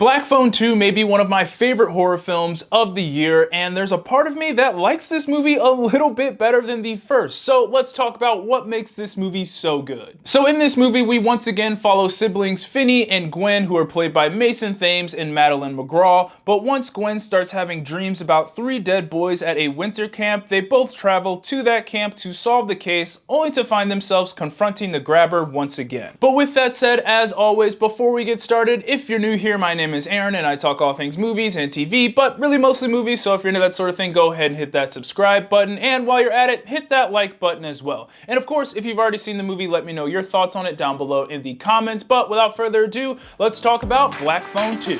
Black Phone 2 may be one of my favorite horror films of the year, and there's a part of me that likes this movie a little bit better than the first. So let's talk about what makes this movie so good. So in this movie, we once again follow siblings Finney and Gwen, who are played by Mason Thames and Madeleine McGraw. But once Gwen starts having dreams about 3 dead boys at a winter camp, they both travel to that camp to solve the case, only to find themselves confronting the grabber once again. But with that said, as always, before we get started, if you're new here, my name is Aaron and I talk all things movies and TV, but really mostly movies, so if you're into that sort of thing, go ahead and hit that subscribe button, and while you're at it, hit that like button as well. And of course, if you've already seen the movie, let me know your thoughts on it down below in the comments, but without further ado, let's talk about Black Phone 2.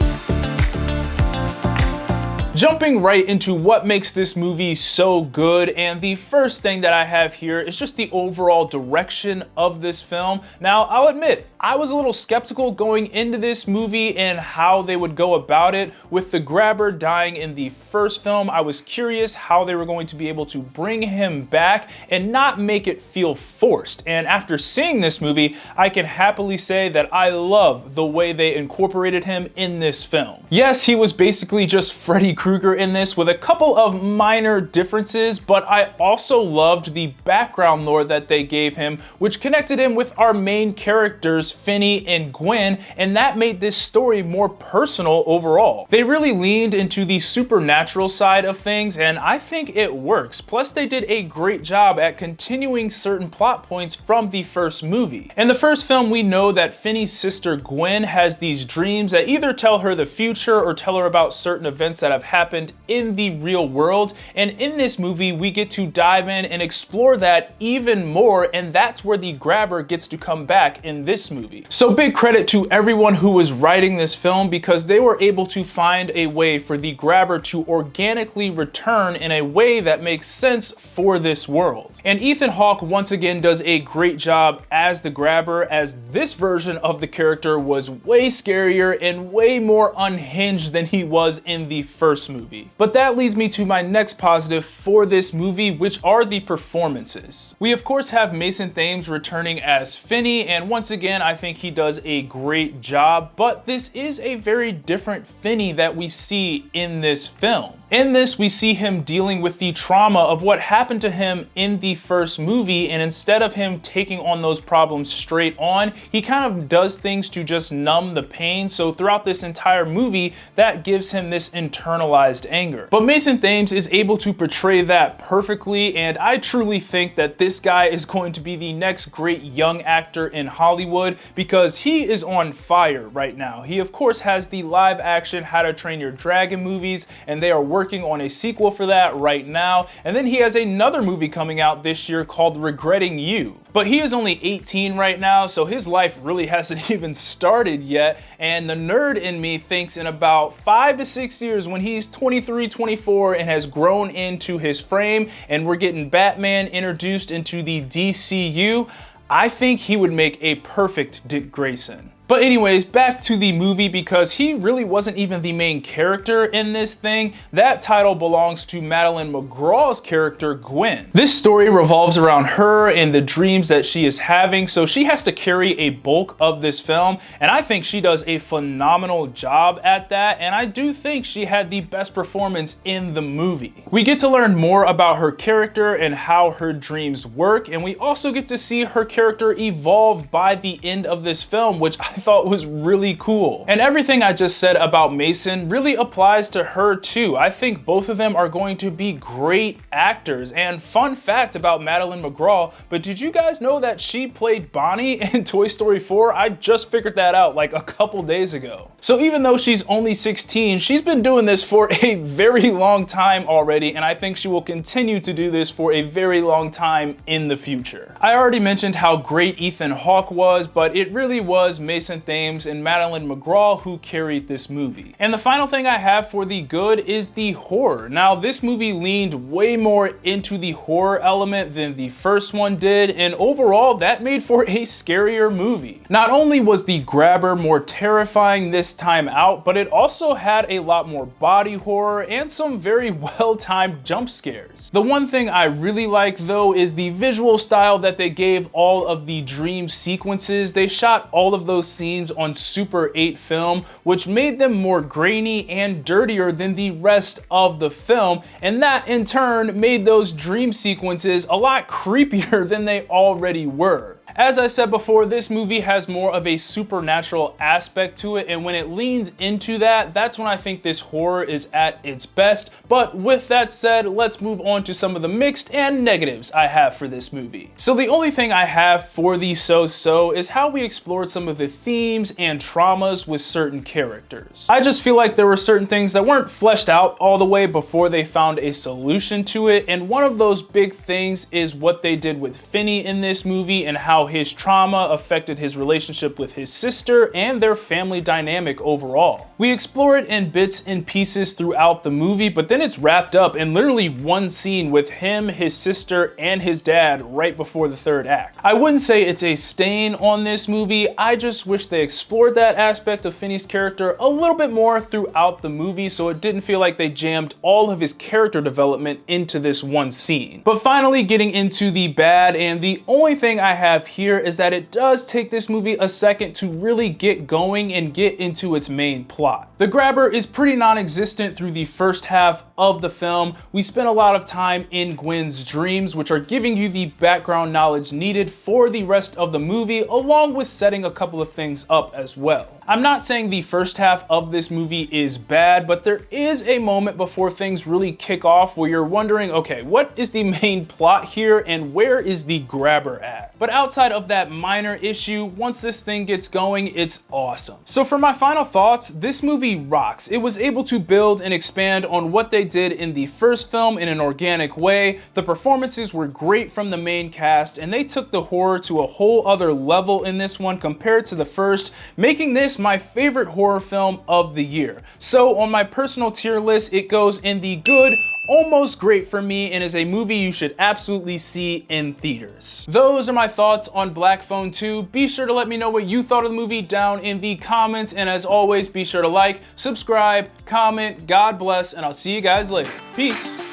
Jumping right into what makes this movie so good, and the first thing that I have here is just the overall direction of this film. Now, I'll admit, I was a little skeptical going into this movie and how they would go about it. With the grabber dying in the first film, I was curious how they were going to be able to bring him back and not make it feel forced. And after seeing this movie, I can happily say that I love the way they incorporated him in this film. Yes, he was basically just Freddy Krueger in this with a couple of minor differences, but I also loved the background lore that they gave him, which connected him with our main characters, Finney and Gwen, and that made this story more personal overall. They really leaned into the supernatural side of things, and I think it works. Plus, they did a great job at continuing certain plot points from the first movie. In the first film, we know that Finney's sister Gwen has these dreams that either tell her the future or tell her about certain events that have happened in the real world, and in this movie we get to dive in and explore that even more, and that's where the grabber gets to come back in this movie. So big credit to everyone who was writing this film, because they were able to find a way for the grabber to organically return in a way that makes sense for this world. And Ethan Hawke once again does a great job as the grabber, as this version of the character was way scarier and way more unhinged than he was in the first movie. But that leads me to my next positive for this movie, which are the performances. We of course have Mason Thames returning as Finney, and once again I think he does a great job, but this is a very different Finney that we see in this film. In this, we see him dealing with the trauma of what happened to him in the first movie, and instead of him taking on those problems straight on, he kind of does things to just numb the pain. So throughout this entire movie, that gives him this internalized anger. But Mason Thames is able to portray that perfectly, and I truly think that this guy is going to be the next great young actor in Hollywood, because he is on fire right now. He of course has the live action How to Train Your Dragon movies, and they are working on a sequel for that right now, and then he has another movie coming out this year called Regretting You. But he is only 18 right now, so his life really hasn't even started yet, and the nerd in me thinks in about 5 to 6 years, when he's 23, 24 and has grown into his frame and we're getting Batman introduced into the DCU, I think he would make a perfect Dick Grayson. But anyways, back to the movie, because he really wasn't even the main character in this thing. That title belongs to Madeleine McGraw's character, Gwen. This story revolves around her and the dreams that she is having, so she has to carry a bulk of this film, and I think she does a phenomenal job at that, and I do think she had the best performance in the movie. We get to learn more about her character and how her dreams work, and we also get to see her character evolve by the end of this film, which I thought was really cool. And everything I just said about Mason really applies to her too. I think both of them are going to be great actors. And fun fact about Madeleine McGraw, but did you guys know that she played Bonnie in Toy Story 4? I just figured that out like a couple days ago. So even though she's only 16, she's been doing this for a very long time already, and I think she will continue to do this for a very long time in the future. I already mentioned how great Ethan Hawke was, but it really was Mason Thames and Madeleine McGraw who carried this movie. And the final thing I have for the good is the horror. Now, this movie leaned way more into the horror element than the first one did, and overall that made for a scarier movie. Not only was the grabber more terrifying this time out, but it also had a lot more body horror and some very well-timed jump scares. The one thing I really like though is the visual style that they gave all of the dream sequences. They shot all of those scenes on Super 8 film, which made them more grainy and dirtier than the rest of the film, and that in turn made those dream sequences a lot creepier than they already were. As I said before, this movie has more of a supernatural aspect to it, and when it leans into that, that's when I think this horror is at its best. But with that said, let's move on to some of the mixed and negatives I have for this movie. So the only thing I have for the so-so is how we explored some of the themes and traumas with certain characters. I just feel like there were certain things that weren't fleshed out all the way before they found a solution to it, and one of those big things is what they did with Finney in this movie and how his trauma affected his relationship with his sister and their family dynamic overall. We explore it in bits and pieces throughout the movie, but then it's wrapped up in literally one scene with him, his sister, and his dad right before the third act. I wouldn't say it's a stain on this movie, I just wish they explored that aspect of Finney's character a little bit more throughout the movie so it didn't feel like they jammed all of his character development into this one scene. But finally, getting into the bad, and the only thing I have here is that it does take this movie a second to really get going and get into its main plot. The grabber is pretty non-existent through the first half of the film. We spend a lot of time in Gwen's dreams, which are giving you the background knowledge needed for the rest of the movie, along with setting a couple of things up as well. I'm not saying the first half of this movie is bad, but there is a moment before things really kick off where you're wondering, okay, what is the main plot here and where is the grabber at? But outside of that minor issue, once this thing gets going, it's awesome. So for my final thoughts, this movie rocks. It was able to build and expand on what they did in the first film in an organic way. The performances were great from the main cast, and they took the horror to a whole other level in this one compared to the first, making this my favorite horror film of the year. So on my personal tier list, it goes in the good, almost great for me, and is a movie you should absolutely see in theaters. Those are my thoughts on Black Phone 2. Be sure to let me know what you thought of the movie down in the comments, and as always, be sure to like, subscribe, comment, God bless, and I'll see you guys later. Peace.